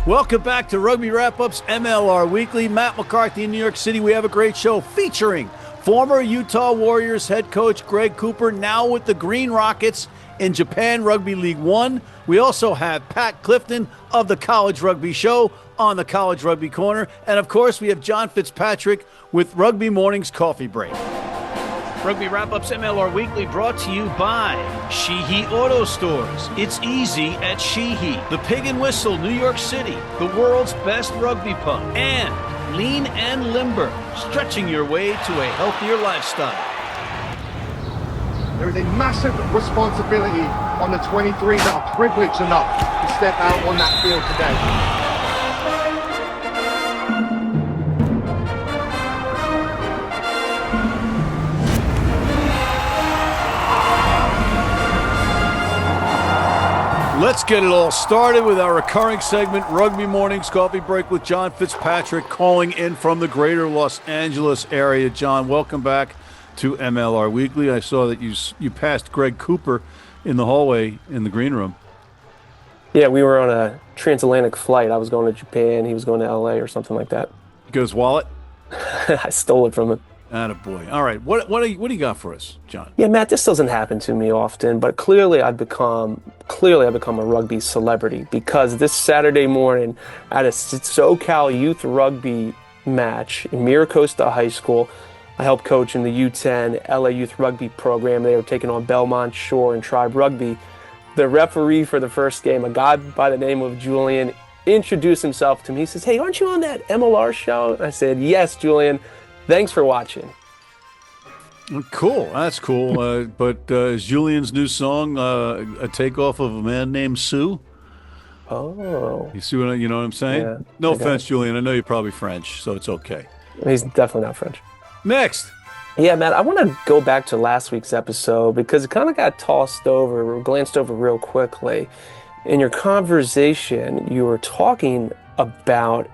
Welcome back to Rugby Wrap-Up's MLR Weekly. Matt McCarthy in New York City. We have a great show featuring former Utah Warriors head coach Greg Cooper, now with the Green Rockets in Japan Rugby League One. We also have Pat Clifton of the College Rugby Show on the College Rugby Corner. And, of course, we have John Fitzpatrick with Rugby Morning's Coffee Break. Rugby Wrap-Up's MLR Weekly brought to you by Sheehy Auto Stores. It's easy at Sheehy. The Pig and Whistle, New York City, the world's best rugby pub. And Lean and Limber, stretching your way to a healthier lifestyle. There is a massive responsibility on the 23 that are privileged enough to step out on that field today. Let's get it all started with our recurring segment, Rugby Mornings Coffee Break with John Fitzpatrick, calling in from the greater Los Angeles area. John, welcome back to MLR Weekly. I saw that you passed Greg Cooper in the hallway in the green room. Yeah, we were on a transatlantic flight. I was going to Japan. He was going to LA or something like that. You got his wallet? I stole it from him. Attaboy. All right. What do you got for us, John? Yeah, Matt, this doesn't happen to me often, but clearly I've become a rugby celebrity because this Saturday morning at a SoCal Youth Rugby match in Mira Costa High School, I helped coach in the U10 LA Youth Rugby program. They were taking on Belmont Shore and Tribe Rugby. The referee for the first game, a guy by the name of Julian, introduced himself to me. He says, "Hey, aren't you on that MLR show?" And I said, "Yes, Julian. Thanks for watching." Cool. That's cool. But is Julian's new song a takeoff of a man named Sue? Oh. You know what I'm saying? Yeah, no offense, Julian. I know you're probably French, so it's okay. He's definitely not French. Next. Yeah, Matt, I want to go back to last week's episode because it kind of got glanced over real quickly. In your conversation, you were talking about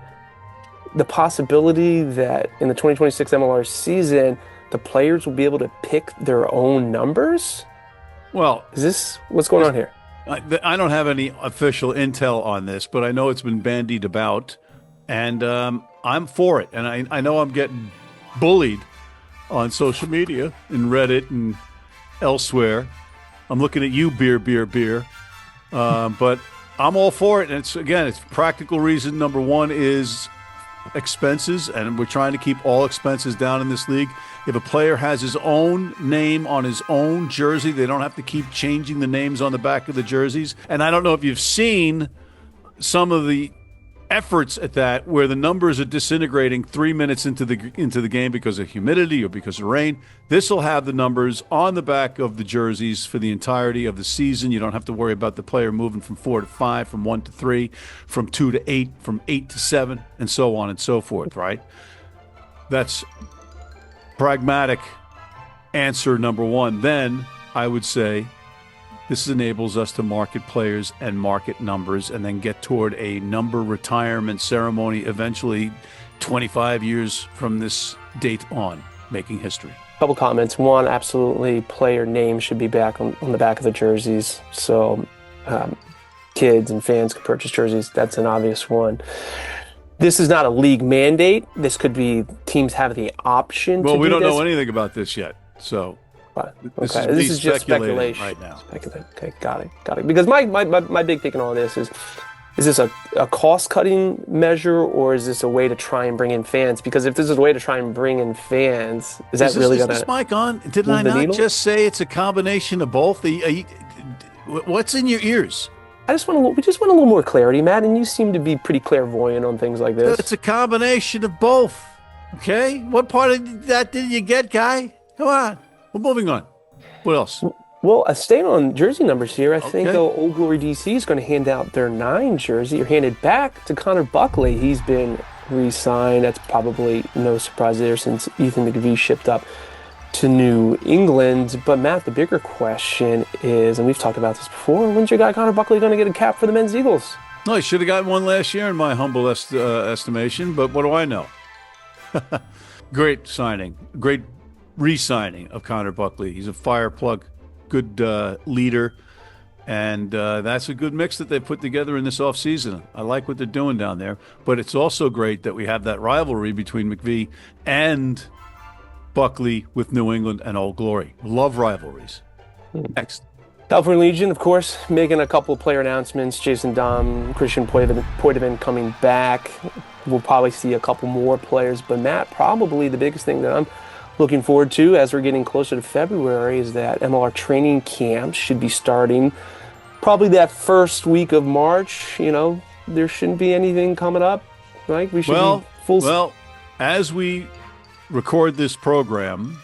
the possibility that in the 2026 MLR season, the players will be able to pick their own numbers? Well, is this what's going on here? I don't have any official intel on this, but I know it's been bandied about, and I'm for it. And I know I'm getting bullied on social media and Reddit and elsewhere. I'm looking at you, beer. But I'm all for it. And it's practical reason. Number one is expenses, and we're trying to keep all expenses down in this league. If a player has his own name on his own jersey, they don't have to keep changing the names on the back of the jerseys. And I don't know if you've seen some of the efforts at that where the numbers are disintegrating 3 minutes into the game because of humidity or because of rain. This will have the numbers on the back of the jerseys for the entirety of the season. You don't have to worry about the player moving from 4 to 5, from 1 to 3, from 2 to 8, from 8 to 7, and so on and so forth, right? That's pragmatic answer number one. Then I would say this enables us to market players and market numbers and then get toward a number retirement ceremony eventually 25 years from this date on, making history. Couple comments. One, absolutely, player names should be back on the back of the jerseys so kids and fans can purchase jerseys. That's an obvious one. This is not a league mandate. This could be teams have the option to do this. Well, we don't know anything about this yet, so... Okay, this is just speculation right now. Okay, got it. Because my big take on all this is this a cost-cutting measure, or is this a way to try and bring in fans? Because if this is a way to try and bring in fans, is that really going to... Is this mic on? Didn't I not just say it's a combination of both? What's in your ears? We just want a little more clarity, Matt, and you seem to be pretty clairvoyant on things like this. It's a combination of both, okay? What part of that did you get, guy? Come on. We're moving on. What else? Well, staying on jersey numbers here, I think Old Glory DC is going to hand out their 9 jersey, or hand it back to Connor Buckley. He's been re-signed. That's probably no surprise there since Ethan McVie shipped up to New England. But Matt, the bigger question is, and we've talked about this before, when's your guy Connor Buckley going to get a cap for the men's Eagles? No, he should have gotten one last year in my humble estimation, but what do I know? Great signing. Great re-signing of Connor Buckley. He's a fire plug, good leader, And that's a good mix that they put together in this offseason. I like what they're doing down there. But it's also great that we have that rivalry between McVie and Buckley with New England and Old Glory. Love rivalries. Next. California Legion, of course, making a couple of player announcements. Jason Dom, Christian Poitevin coming back. We'll probably see a couple more players. But Matt, probably the biggest thing that I'm looking forward to as we're getting closer to February is that MLR training camps should be starting probably that first week of March. You know, there shouldn't be anything coming up, right? We should be full. Well, as we record this program,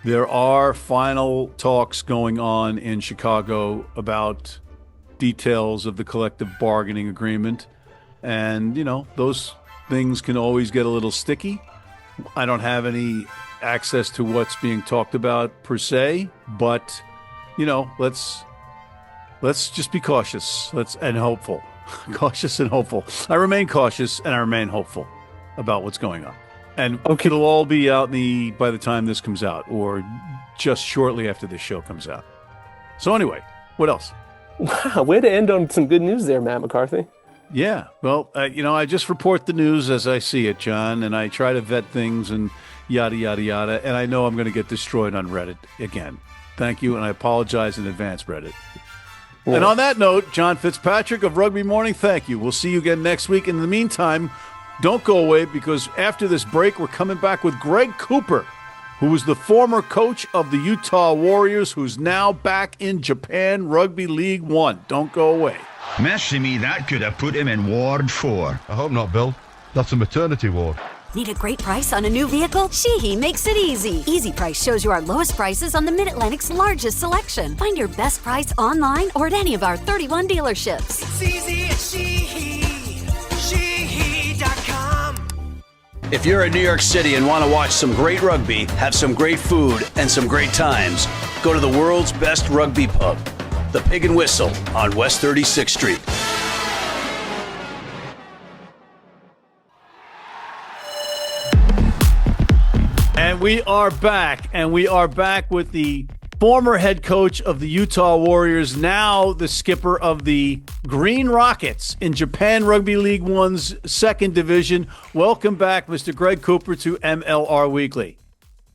there are final talks going on in Chicago about details of the collective bargaining agreement. And, you know, those things can always get a little sticky. I don't have any access to what's being talked about per se, but, you know, let's just be cautious and hopeful. Cautious and hopeful. I remain cautious and I remain hopeful about what's going on. And it'll all be out by the time this comes out, or just shortly after this show comes out. So anyway, what else? Wow, way to end on some good news there, Matt McCarthy. Yeah, well, you know, I just report the news as I see it, John, and I try to vet things and yada, yada, yada, and I know I'm going to get destroyed on Reddit again. Thank you, and I apologize in advance, Reddit. Yeah. And on that note, John Fitzpatrick of Rugby Morning, thank you. We'll see you again next week. In the meantime, don't go away, because after this break, we're coming back with Greg Cooper, who was the former coach of the Utah Warriors, who's now back in Japan Rugby League One. Don't go away. Mercy me, that could have put him in Ward 4. I hope not, Bill. That's a maternity ward. Need a great price on a new vehicle? Sheehy makes it easy. Easy Price shows you our lowest prices on the Mid-Atlantic's largest selection. Find your best price online or at any of our 31 dealerships. It's easy at Sheehy. Sheehy.com. If you're in New York City and want to watch some great rugby, have some great food, and some great times, go to the world's best rugby pub, the Pig and Whistle on West 36th Street. And we are back with the former head coach of the Utah Warriors, now the skipper of the Green Rockets in Japan Rugby League One's second division. Welcome back, Mr. Greg Cooper, to MLR Weekly.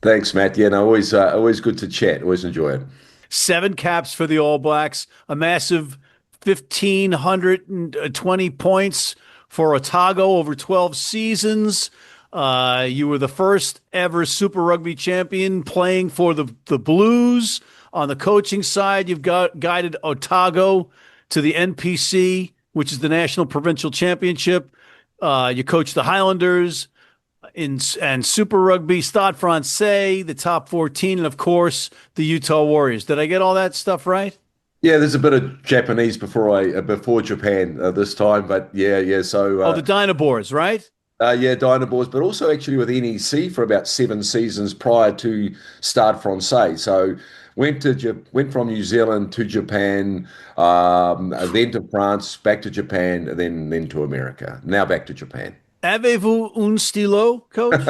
Thanks, Matt. Yeah, no, always good to chat. Always enjoy it. 7 caps for the All Blacks, a massive 1,520 points for Otago over 12 seasons. You were the first ever Super Rugby champion playing for the Blues. On the coaching side, you've guided Otago to the NPC, which is the National Provincial Championship. You coached the Highlanders and Super Rugby, Stade Francais, the top 14, and of course the Utah Warriors. Did I get all that stuff right? Yeah, there's a bit of Japanese before Japan this time, but yeah. So the Dynabors, right? Dynabors, but also actually with NEC for about 7 seasons prior to Stade Francais. So went from New Zealand to Japan, then to France, back to Japan, and then to America. Now back to Japan. Avez-vous un stylo, coach?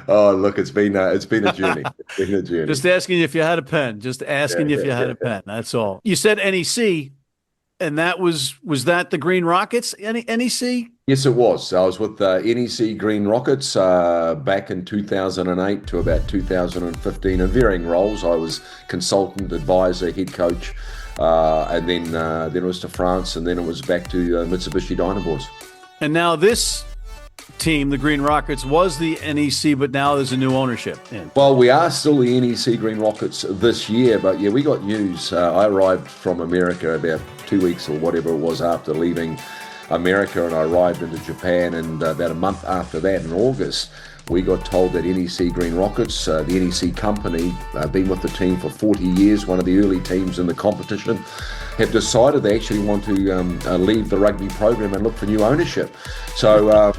Oh, look, it's been a journey. It's been a journey. Just asking if you had a pen. Just asking if you had a pen. That's all. You said NEC, and that was that the Green Rockets? NEC? Yes, it was. I was with NEC Green Rockets back in 2008 to about 2015 in varying roles. I was consultant, advisor, head coach, and then it was to France, and then it was back to Mitsubishi Dynabors. And now this team, the Green Rockets, was the NEC, but now there's a new ownership in. Well, we are still the NEC Green Rockets this year, but yeah, we got news. I arrived from America about 2 weeks or whatever it was after leaving America, and I arrived into Japan, and about a month after that, in August, we got told that NEC Green Rockets, the NEC company, been with the team for 40 years, one of the early teams in the competition, have decided they actually want to leave the rugby program and look for new ownership. So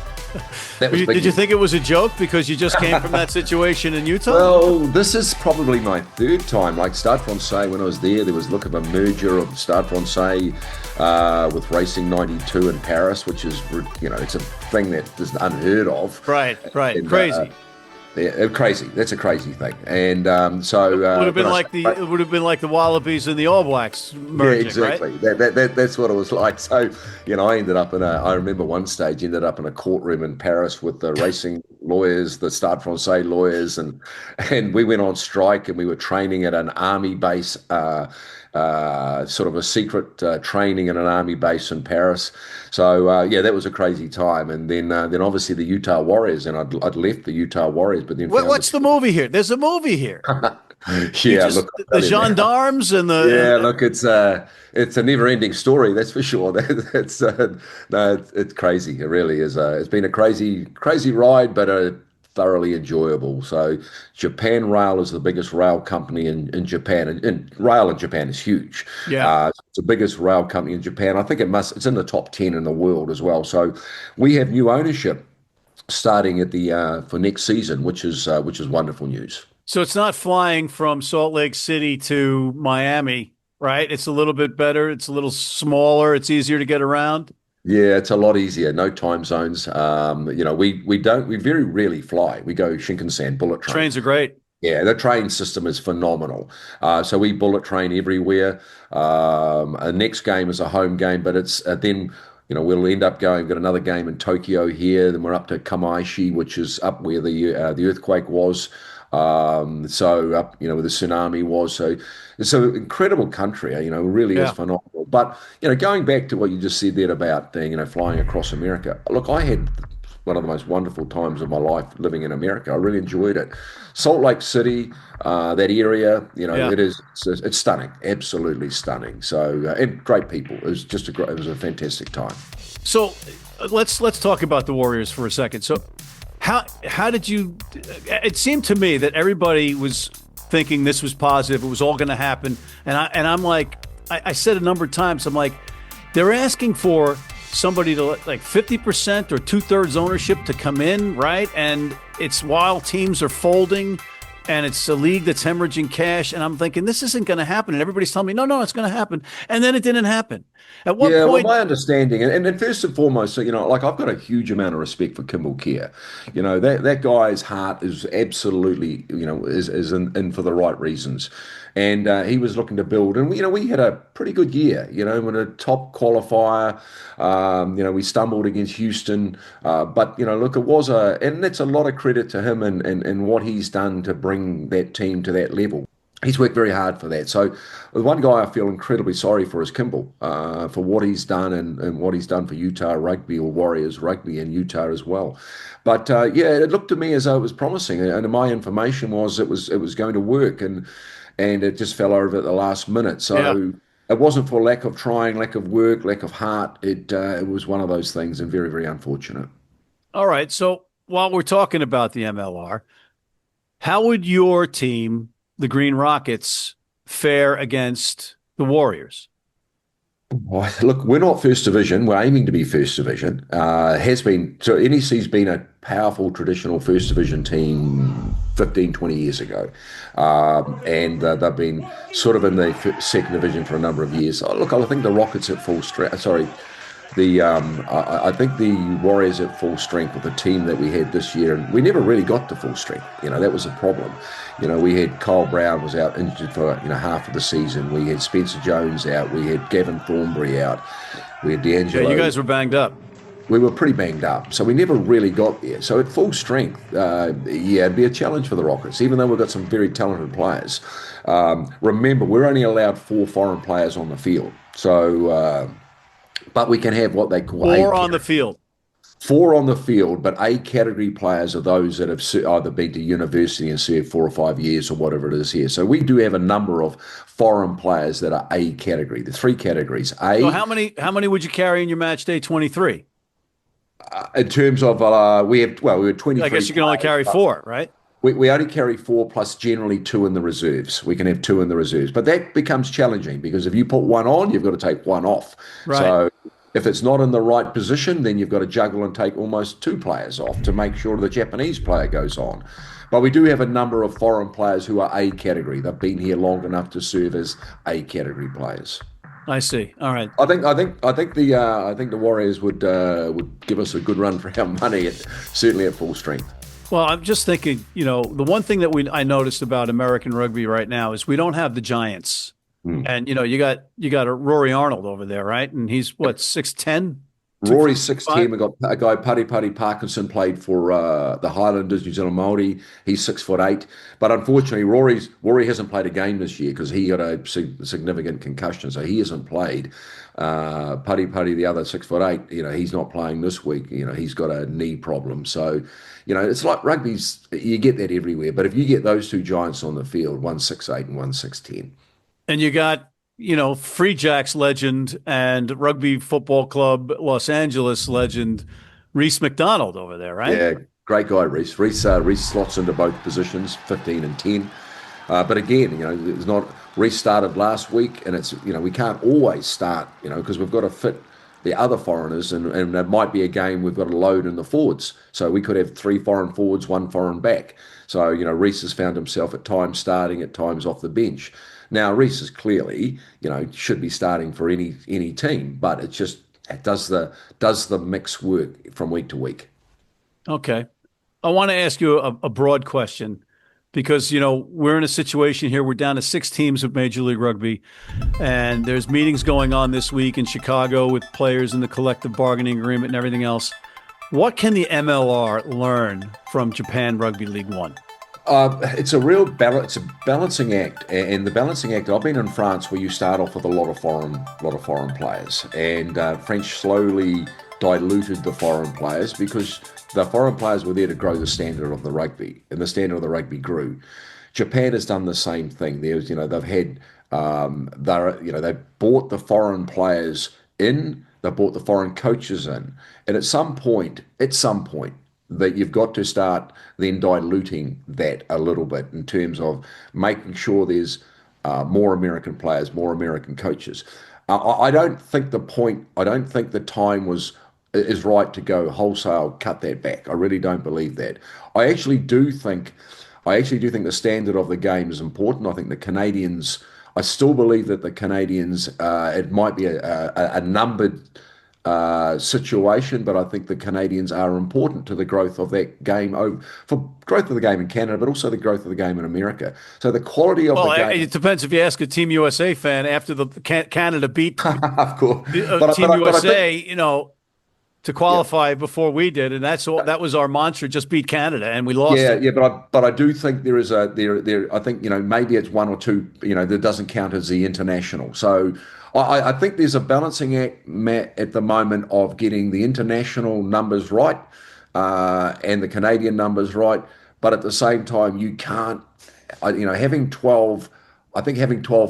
did you think it was a joke because you just came from that situation in Utah? Well, this is probably my third time. Like Stade Francais, when I was there was look of a merger of Stade Francais with Racing 92 in Paris, which is, it's a thing that is unheard of. Right, and, crazy. Yeah, crazy. That's a crazy thing. And so It would have been like it would have been like the Wallabies and the All Blacks merging, yeah, exactly. right? That's what it was like. So, I ended up I remember one stage ended up in a courtroom in Paris with the racing lawyers, the Stade Francais lawyers, and we went on strike, and we were training at an army base, sort of a secret training in an army base in Paris. So yeah, that was a crazy time. And then obviously the Utah Warriors, and I'd left the Utah Warriors, but then What's the movie here? There's a movie here. Yeah, look, the gendarmes and the yeah, look, it's a never-ending story, that's for sure. That's no, it's crazy. It really is. It's been a crazy ride, but thoroughly enjoyable. So Japan Rail is the biggest rail company in Japan, and rail in Japan is huge. Yeah, it's the biggest rail company in Japan. I think it's in the top 10 in the world as well. So we have new ownership starting at the for next season, which is wonderful news. so it's not flying from Salt Lake City to Miami, right? It's a little bit better. It's a little smaller. It's easier to get around. Yeah, it's a lot easier. No time zones. We very rarely fly. We go Shinkansen, bullet train. Trains are great. Yeah, the train system is phenomenal. So we bullet train everywhere. Our next game is a home game, but it's then we'll end up going. We've got another game in Tokyo here. Then we're up to Kamaishi, which is up where the earthquake was. So up, where the tsunami was. So it's an incredible country. It really is phenomenal. But going back to what you just said there about flying across America. Look, I had one of the most wonderful times of my life living in America. I really enjoyed it. Salt Lake City, that area, it's stunning, absolutely stunning. So and great people. It was just it was a fantastic time. So let's talk about the Warriors for a second. So how did you? It seemed to me that everybody was thinking this was positive. It was all going to happen, and I'm like, I said a number of times, I'm like, they're asking for somebody to like 50% or 2/3 ownership to come in, right? And it's while teams are folding, and it's a league that's hemorrhaging cash. And I'm thinking this isn't going to happen, and everybody's telling me no, it's going to happen, and then it didn't happen. At what point? Well, my understanding, and first and foremost, so, like I've got a huge amount of respect for Kimball Kerr. That guy's heart is absolutely, is in for the right reasons. And he was looking to build, and we had a pretty good year. With a top qualifier, we stumbled against Houston, but look, it was and that's a lot of credit to him and what he's done to bring that team to that level. He's worked very hard for that. So the one guy I feel incredibly sorry for is Kimball, for what he's done and what he's done for Utah Rugby, or Warriors Rugby in Utah as well. But it looked to me as though it was promising, and my information was it was going to work, and it just fell over at the last minute. So It wasn't for lack of trying, lack of work, lack of heart. It was one of those things, and very, very unfortunate. All right. So while we're talking about the MLR, how would your team, the Green Rockets, fare against the Warriors? Well, look, we're not first division. We're aiming to be first division. Has been, so NEC's been a powerful traditional first division team 15, 20 years ago. And they've been sort of in the second division for a number of years. Look, I think the Rockets at full strength. Sorry, I think the Warriors at full strength with the team that we had this year, and we never really got to full strength. That was a problem. We had Kyle Brown was out injured for half of the season. We had Spencer Jones out. We had Gavin Thornbury out. We had D'Angelo. Yeah, you guys were banged up. We were pretty banged up, so we never really got there. So at full strength, it'd be a challenge for the Rockets, even though we've got some very talented players. Remember, we're only allowed 4 foreign players on the field. So, but we can have what they call 4 on the field. 4 on the field, but A category players are those that have either been to university and served 4 or 5 years or whatever it is here. So we do have a number of foreign players that are A category. The 3 categories. So how many would you carry in your match day 23? In terms of we had 23. I guess you can only carry 4, right? We only carry 4 plus generally 2 in the reserves. We can have 2 in the reserves, but that becomes challenging because if you put 1 on, you've got to take 1 off. Right. So if it's not in the right position, then you've got to juggle and take almost 2 players off to make sure the Japanese player goes on. But we do have a number of foreign players who are A category. They've been here long enough to serve as A category players. I see. All right. I think the Warriors would give us a good run for our money, certainly at full strength. Well, I'm just thinking, the one thing that I noticed about American rugby right now is we don't have the giants. And you got a Rory Arnold over there, right? And he's what, 6'10"? Rory's 6'10". We got a guy, Paddy Parkinson, played for the Highlanders, New Zealand Māori. He's 6'8". But unfortunately, Rory hasn't played a game this year because he got a significant concussion, so he hasn't played. Paddy, the other 6'8", he's not playing this week. He's got a knee problem. So, it's like rugby's, you get that everywhere. But if you get those two giants on the field, one 6'8" and one 6'10". And you got, Free Jacks legend and Rugby Football Club Los Angeles legend Reese McDonald over there, right? Yeah, great guy, Reese. Reese slots into both positions, 15 and 10. But again, it's not. Reese started last week, and it's we can't always start, because we've got to fit the other foreigners, and there might be a game we've got to load in the forwards. So we could have 3 foreign forwards, 1 foreign back. So Reese has found himself at times starting, at times off the bench. Now, Reese is clearly, should be starting for any team, but it's just, does the mix work from week to week? Okay. I want to ask you a broad question because, we're in a situation here. We're down to 6 teams with Major League Rugby, and there's meetings going on this week in Chicago with players in the collective bargaining agreement and everything else. What can the MLR learn from Japan Rugby League One? It's a real it's a balancing act, and the balancing act. I've been in France where you start off with a lot of foreign players, and French slowly diluted the foreign players because the foreign players were there to grow the standard of the rugby, and the standard of the rugby grew. Japan has done the same thing. There's they've had they've brought the foreign players in, they brought the foreign coaches in, and at some point. That you've got to start then diluting that a little bit in terms of making sure there's more American players, more American coaches. I don't think the time is right to go wholesale cut that back. I really don't believe that. I actually do think the standard of the game is important. I think the Canadians. I still believe that the Canadians. It might be a numbered. Situation, but I think the Canadians are important to the growth of that game, for growth of the game in Canada, but also the growth of the game in America. So the quality of the game. It depends if you ask a Team USA fan after the Canada beat of course. Team USA, to qualify before we did, and that was our mantra: just beat Canada, and we lost. Yeah, but I do think there is I think maybe it's 1 or 2 that doesn't count as the international. So. I think there's a balancing act, Matt, at the moment of getting the international numbers right and the Canadian numbers right, but at the same time you can't, having 12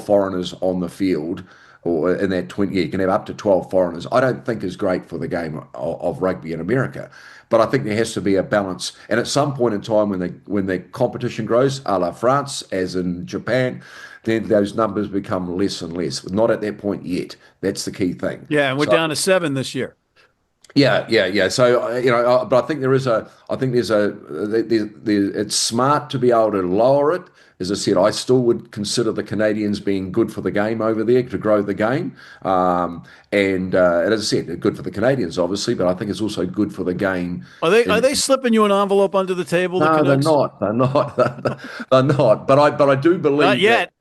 foreigners on the field, or in that 20, you can have up to 12 foreigners. I don't think is great for the game of rugby in America. But I think there has to be a balance. And at some point in time when the competition grows, a la France, as in Japan, then those numbers become less and less. We're not at that point yet. That's the key thing. Yeah, and we're down to 7 this year. Yeah. So, but I think it's smart to be able to lower it. As I said, I still would consider the Canadians being good for the game over there to grow the game. And as I said, good for the Canadians, obviously, but I think it's also good for the game. Are they slipping you an envelope under the table? No, they're not. They're not. But I do believe. Not yet.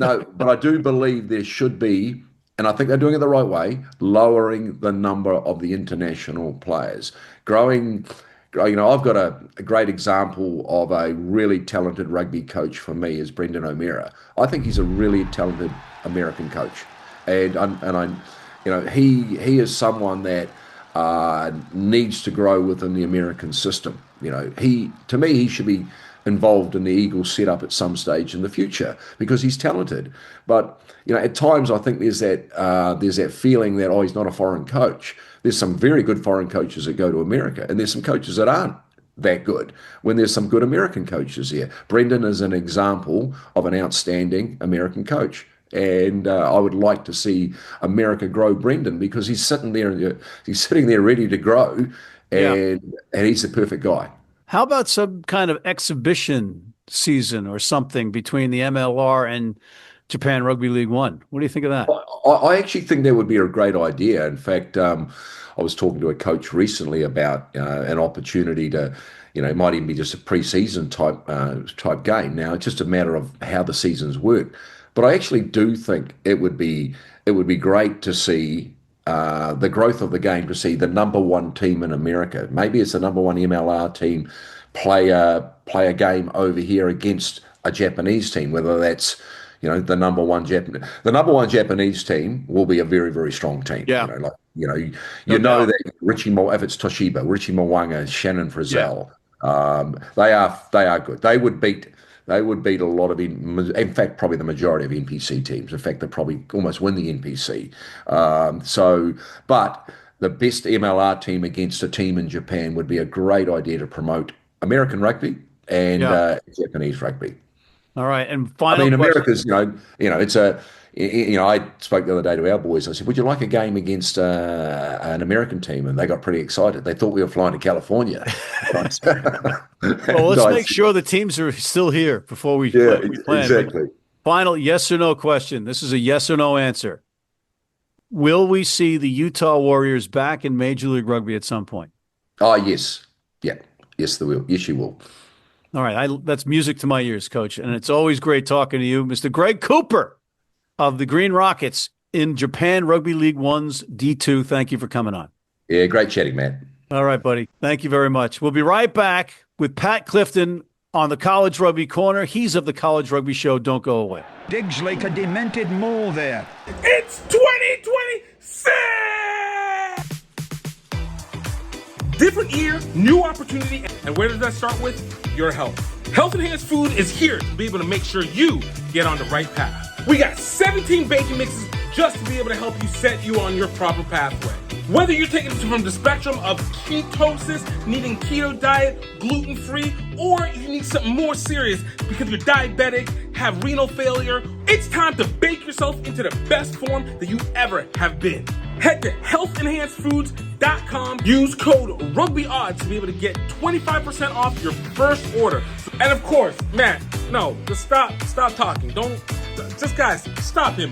No, but I do believe there should be, and I think they're doing it the right way, lowering the number of the international players. I've got a great example of a really talented rugby coach for me is Brendan O'Meara. I think he's a really talented American coach, and he is someone that needs to grow within the American system. He should be involved in the Eagles setup at some stage in the future because he's talented. But at times I think there's that feeling that he's not a foreign coach. There's some very good foreign coaches that go to America, and there's some coaches that aren't that good when there's some good American coaches here. Brendan is an example of an outstanding American coach. And I would like to see America grow Brendan because he's sitting there ready to grow, and he's the perfect guy. How about some kind of exhibition season or something between the MLR and Japan Rugby League One? What do you think of that? I actually think that would be a great idea. In fact, I was talking to a coach recently about an opportunity to, it might even be just a pre-season type game. Now it's just a matter of how the seasons work. But I actually do think it would be great to see the growth of the game, to see the number one team in America. Maybe it's the number one MLR team play a game over here against a Japanese team, whether that's the number one Japanese team will be a very, very strong team. Yeah. That Richie if it's Toshiba, Richie Mwanga, Shannon Frizzell, they are good. They would beat a lot of, in fact, probably the majority of NPC teams. In fact, they probably almost win the NPC. But the best MLR team against a team in Japan would be a great idea to promote American rugby and Japanese rugby. All right, and final. America's, it's a. I spoke the other day to our boys. I said, "Would you like a game against an American team?" And they got pretty excited. They thought we were flying to California. Well, let's make sure the teams are still here before we plan. Exactly. Final yes or no question. This is a yes or no answer. Will we see the Utah Warriors back in Major League Rugby at some point? Oh, yes. Yeah. Yes, they will. Yes, you will. All right, that's music to my ears, Coach, and it's always great talking to you, Mr. Greg Cooper of the Green Rockets in Japan Rugby League One's D2. Thank you for coming on. Yeah, great chatting, Matt. All right, buddy. Thank you very much. We'll be right back with Pat Clifton on the College Rugby Corner. He's of the College Rugby Show. Don't go away. Digs like a demented mole there. It's 2026! Different year, new opportunity, and where does that start with? Your health. Health Enhanced Food is here to be able to make sure you get on the right path. We got 17 baking mixes just to be able to help you set you on your proper pathway. Whether you're taking it from the spectrum of ketosis, needing keto diet, gluten-free, or you need something more serious because you're diabetic, have renal failure, it's time to bake yourself into the best form that you ever have been. Head to healthenhancedfoods.com. Use code RugbyOdds to be able to get 25% off your first order. And of course, Matt, no, just stop talking. Guys, stop him.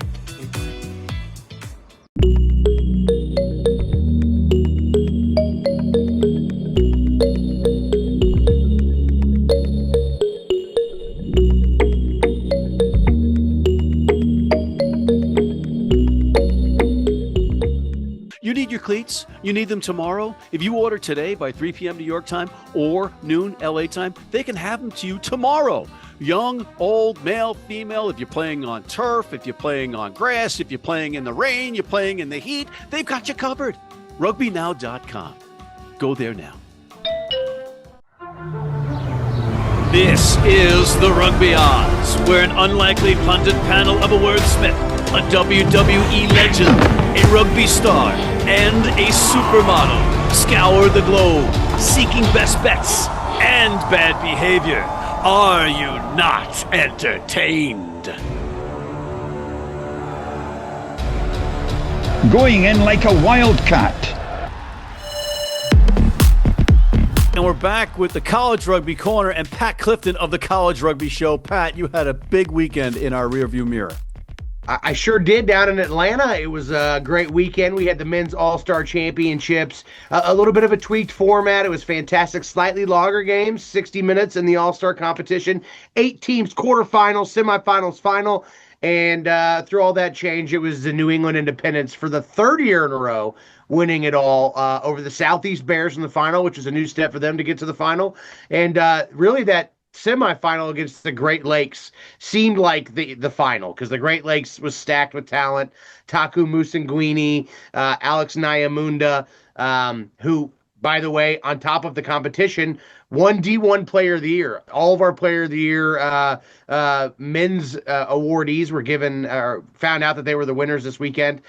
You need your cleats? You need them tomorrow? If you order today by 3 p.m. New York time or noon LA time, they can have them to you tomorrow. Young, old, male, female, if you're playing on turf, if you're playing on grass, if you're playing in the rain, you're playing in the heat, they've got you covered. RugbyNow.com. Go there now. This is the Rugby Odds, where an unlikely pundit panel of a wordsmith, a WWE legend, a rugby star, and a supermodel scour the globe, seeking best bets and bad behavior. Are you not entertained? Going in like a wildcat. And we're back with the College Rugby Corner and Pat Clifton of the College Rugby Show. Pat, you had a big weekend in our rearview mirror. I sure did down in Atlanta. It was a great weekend. We had the men's all-star championships, a little bit of a tweaked format. It was fantastic, slightly longer games, 60 minutes in the all-star competition, 8 teams, quarterfinals, semifinals, final. And through all that change, it was the New England Independents for the 3rd year in a row, winning it all over the Southeast Bears in the final, which is a new step for them to get to the final. And really that semifinal against the Great Lakes seemed like the final, because the Great Lakes was stacked with talent. Taku Musanguini, Alex Nyamunda, who, by the way, on top of the competition, won D1 Player of the Year. All of our Player of the Year men's awardees were found out that they were the winners this weekend.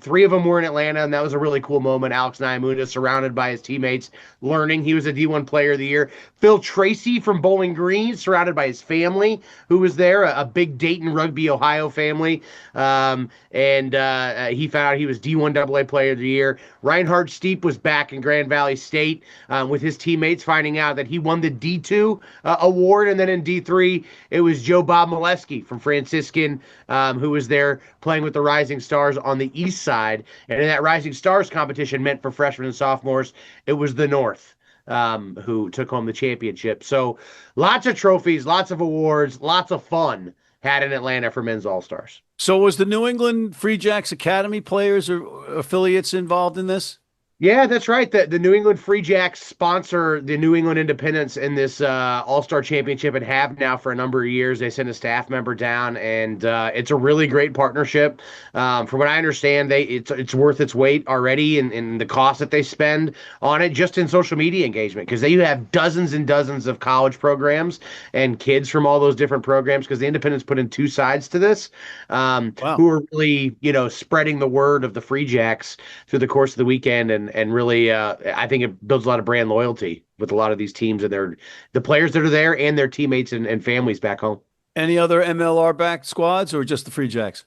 3 of them were in Atlanta, and that was a really cool moment. Alex Nyamunda surrounded by his teammates, learning he was a D1 Player of the Year. Phil Tracy from Bowling Green, surrounded by his family, who was there, a big Dayton Rugby, Ohio family. And he found out he was D1 AA Player of the Year. Reinhard Steep was back in Grand Valley State with his teammates, finding out that he won the D2 award. And then in D3, it was Joe Bob Molesky from Franciscan, who was there playing with the Rising Stars on the east side. And in that Rising Stars competition meant for freshmen and sophomores, it was the North who took home the championship. So lots of trophies, lots of awards, lots of fun had in Atlanta for men's All-Stars. So was the New England Free Jacks Academy players or affiliates involved in this? Yeah, that's right. The New England Free Jacks sponsor the New England Independents in this All-Star Championship and have now for a number of years. They sent a staff member down, and it's a really great partnership. From what I understand, it's worth its weight already in the cost that they spend on it just in social media engagement, because they have dozens and dozens of college programs and kids from all those different programs, because the Independents put in two sides to this, who are really, spreading the word of the Free Jacks through the course of the weekend. And really, I think it builds a lot of brand loyalty with a lot of these teams and the players that are there and their teammates and families back home. Any other MLR-backed squads or just the Free Jacks?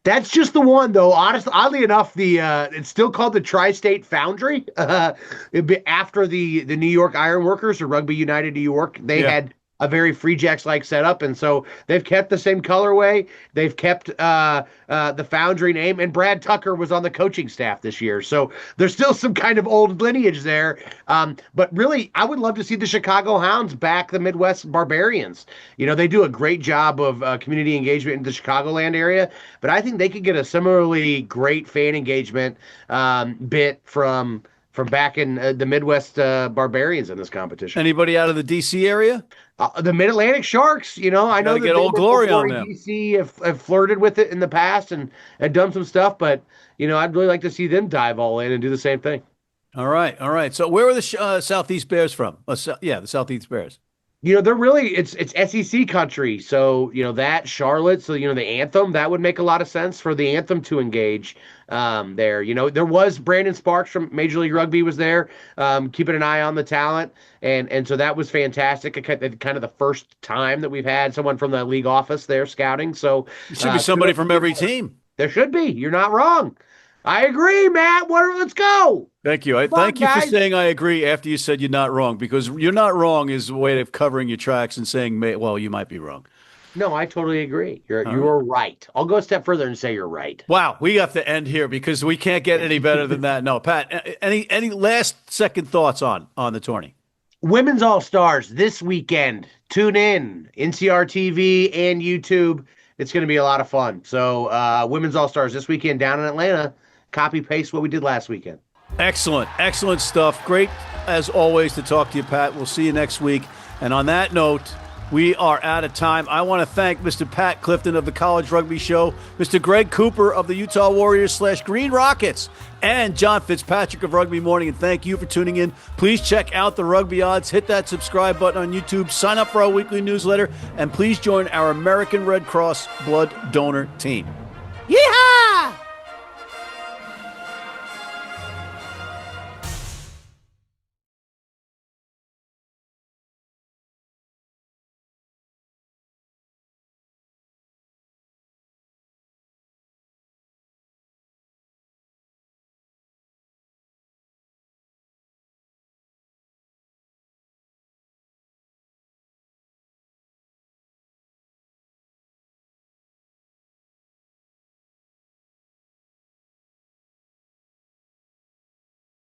That's just the one, though. Honestly, oddly enough, it's still called the Tri-State Foundry. After the New York Ironworkers or Rugby United New York, they had a very Free Jacks-like setup, and so they've kept the same colorway. They've kept the Foundry name, and Brad Tucker was on the coaching staff this year, so there's still some kind of old lineage there. But really, I would love to see the Chicago Hounds back the Midwest Barbarians. They do a great job of community engagement in the Chicagoland area, but I think they could get a similarly great fan engagement bit from back in the Midwest Barbarians in this competition. Anybody out of the D.C. area? The Mid-Atlantic Sharks, I know that get Old Glory on them. DC have flirted with it in the past and done some stuff, but, I'd really like to see them dive all in and do the same thing. All right. So where are the Southeast Bears from? The Southeast Bears. They're really, it's SEC country. So, that Charlotte, so, the anthem, that would make a lot of sense for the anthem to engage there. There was Brandon Sparks from Major League Rugby was there, keeping an eye on the talent. And so that was fantastic. Kind of the first time that we've had someone from the league office there scouting. So there should be somebody from every team. There should be. You're not wrong. I agree, Matt. Let's go. Thank you. Thank you for saying I agree after you said you're not wrong, because you're not wrong is a way of covering your tracks and saying, well, you might be wrong. No, I totally agree. You're right. I'll go a step further and say you're right. Wow, we have to end here because we can't get any better than that. No, Pat, any last second thoughts on the tourney? Women's All-Stars this weekend. Tune in, NCR TV and YouTube. It's going to be a lot of fun. So Women's All-Stars this weekend down in Atlanta. Copy-paste what we did last weekend. Excellent stuff. Great, as always, to talk to you, Pat. We'll see you next week. And on that note, we are out of time. I want to thank Mr. Pat Clifton of the College Rugby Show, Mr. Greg Cooper of the Utah Warriors / Green Rockets, and John Fitzpatrick of Rugby Morning. And thank you for tuning in. Please check out the Rugby Odds. Hit that subscribe button on YouTube. Sign up for our weekly newsletter. And please join our American Red Cross blood donor team. Yeehaw!